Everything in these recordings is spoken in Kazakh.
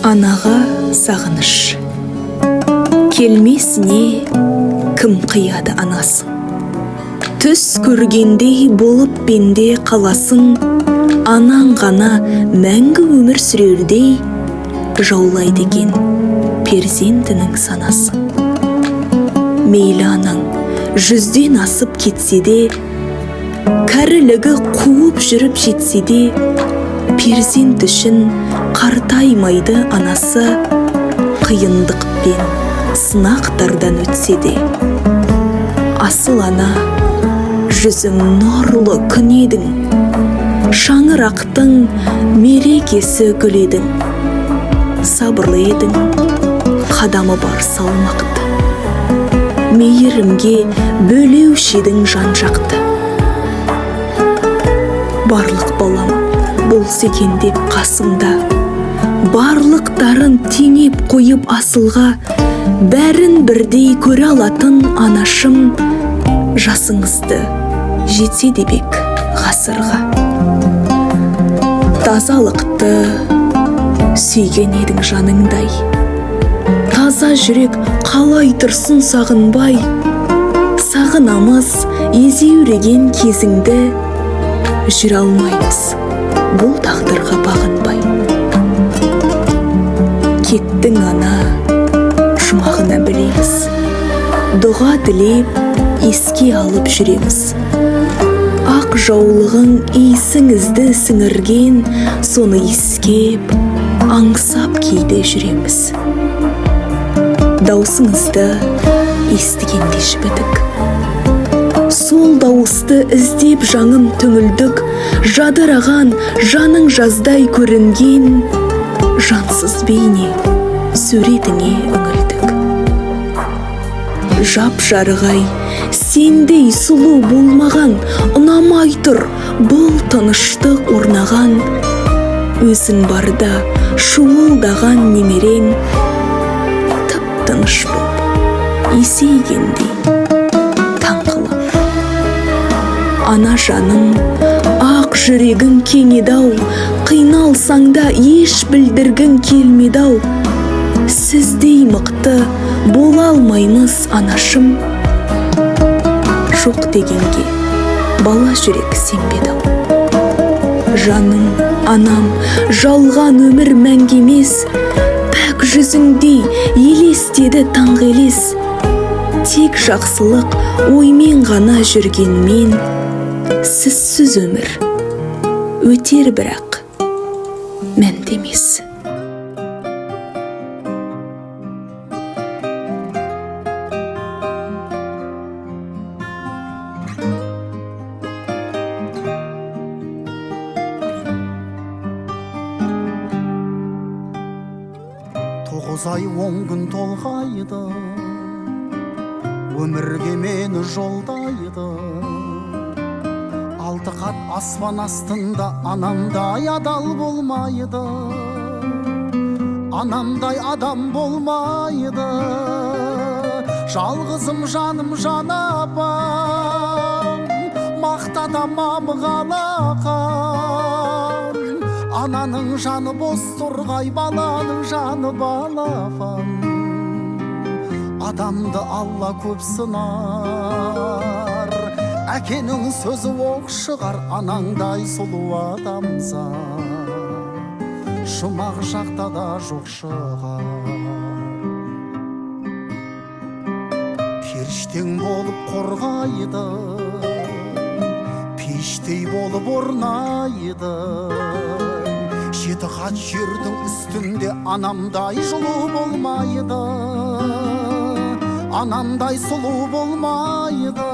Анаға сағыныш. Келмесіне кім қияды анасын. Түс көргендей болып пенде қаласын, анаң ғана мәңгі өмір сүрердей жаулайды екен перзентінің санасын. Мейлі анаң жүзден асып кетсе де, кәрілігі қуып жүріп жетсе де, перзент үшін қартаймайды анасы, қиындықпен сынақтардан өтсе де. Асыл ана, жүзің нұрлы күн едің, шаңырақтың мерекесі гүл едің. Сабырлы едің, қадамы бар салмақты, мейірімге бөлеуші едің жан жақты. Барлық балам болса екен деп қасымда, барлықтарын теңеп қойып асылға, бәрін бірдей көре алатын анашым, жасыңызды жетсе де бек ғасырға. Тазалықты сүйген едің жаныңдай, таза жүрек қалай тұрсын сағынбай. Сағынамыз езеуреген кезіңді, жүре алмаймыз бұл тағдырға бағынбай. Кеттің ана, жұмағына білеміз, дұға тілеп еске алып жүреміз. Ақ жаулығың иісіңізді сіңірген, соны иіскеп, аңсап кейде жүреміз. Даусыңызды естігенде жібідік, сол дауысты іздеп жаңын түңілдік. Жадыраған жаның жаздай көрінген, жансыз бейне суретіңе үңілдік. Жап жарығай сендей сұлу болмаған, ұнамай тұр бұл тыныштық орнаған. Өзің барда шуылдаған немерең, тып-тыныш боп есейгендей таңқылап. Ана жаным, ақ жүрегің кеңедау, қиналсаңда еш білдіргің келмедау. Сіздей мықты бола алмаймыз анашым, жоқ дегенге бала жүрек сенбедау. Жаным, анам, жалған өмір мәңгі емес, пәк жүзіңдей елестеді таңғы елес. Тек жақсылық оймен ғана жүргенмен, сізсіз өмір өтер бірақ мәнді емес. Тоғыз ай 10 күн толғайды, өмірге мені жолдайды. Алты қат аспан астында анамдай адал болмайды, анамдай адам болмайды. Жалғызым жаным жан апам, мақтадамам қалақам. Ананың жаны бос тұрғай, баланың жаны балапан. Адамды Алла көп сынар, әкенің сөзі оқ шығар. Анаңдай сұлу адамза жұмақ жақта да жоқ шығар. Періштең болып қорғайды, пештей болып орнайды. Жеті қат жердің үстінде анамдай жылу болмайды, анамдай сұлу болмайды.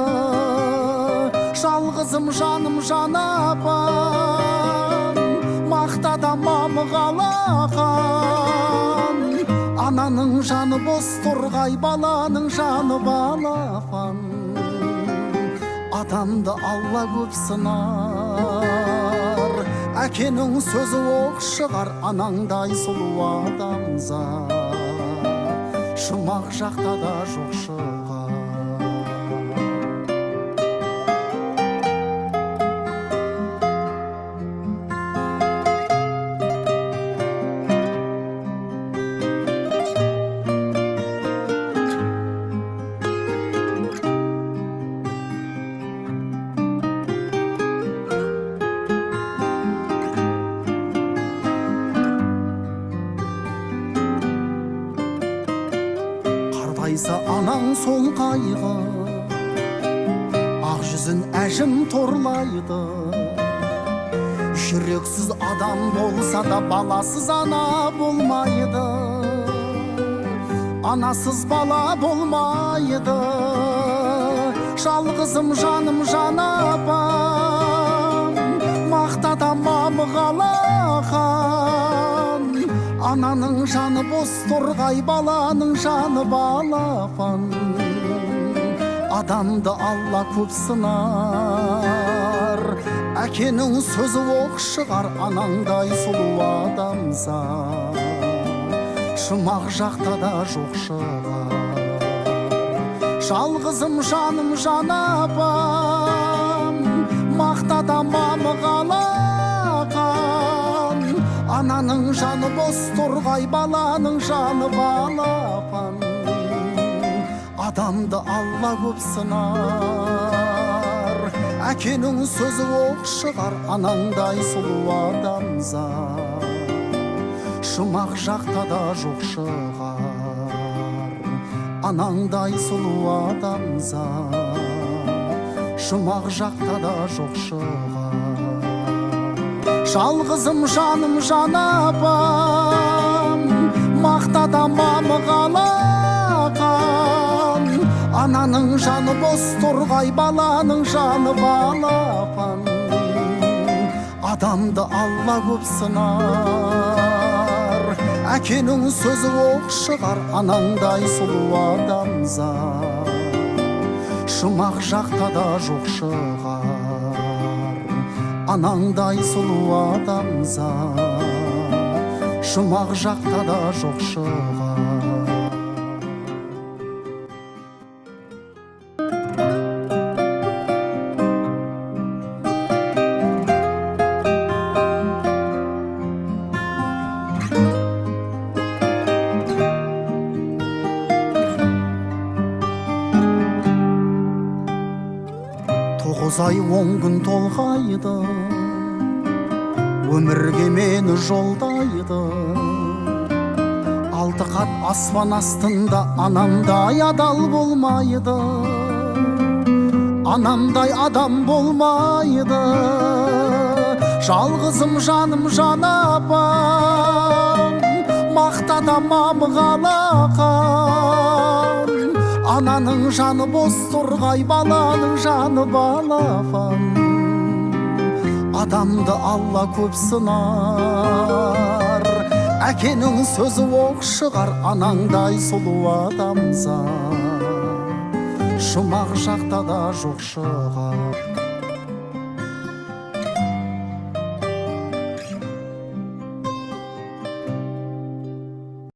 Жалғызым жаным жан апам, мақтадамам қалақам. Ананың жаны бос тұрғай, баланың жаны балапан. Адамды Алла көп сынар, әкенің сөзі оқ шығар. Анаңдай сұлу адамза жұмақ жақта да жоқ шығар. Жылайса анаң сол қайғы, ақ жүзін әжім торлайды. Жүрексіз адам болса да баласыз ана болмайды. Анасыз бала болмайды. Жалғызым жаным жан апам, мақтада мамығалақан. Ананың жаны бос торғай, баланың жаны балапан. Адамды Алла көп сынар, әкенің сөзі оқ шығар, анаңдай сұлу адамзат жұмақ жақта да жоқ шығар. Жалғызым жаным жан апам, мақтада мамығалақан. Ананың жаны бос торғай, баланың жаны балапан. Адамды Алла көп сынар, әкенің сөзі оқ шығар, анаңдай сұлу адамзат жұмақ жақта да жоқ шығар. Анаңдай сұлу адамзат жұмақ жақта да жоқ шығар. Жалғызым жаным жан апам, мақтада мамығалақан. Ананың жаны бос торғай, баланың жаны балапан. Адамды Алла көп сынар, әкенің сөзі оқ шығар, анаңдай сұлу адамзат жұмақ жақта да жоқ шығар. Анаңдай сұлу адамзат жұмақ жақта да жоқ шығар. Ай 10 күн толғайды, өмірге мені жолдайды. 6 қат аспан астында анамдай адал болмайды. Анамдай адам болмайды. Жалғызым жаным жан апам, мақтада мамығалақан. Ананың жаны бос торғай, баланың жаны балапан. Адамды Алла көп сынар, әкенің сөзі оқ шығар, анаңдай сұлу адамзат жұмақ жақта да жоқ шығар.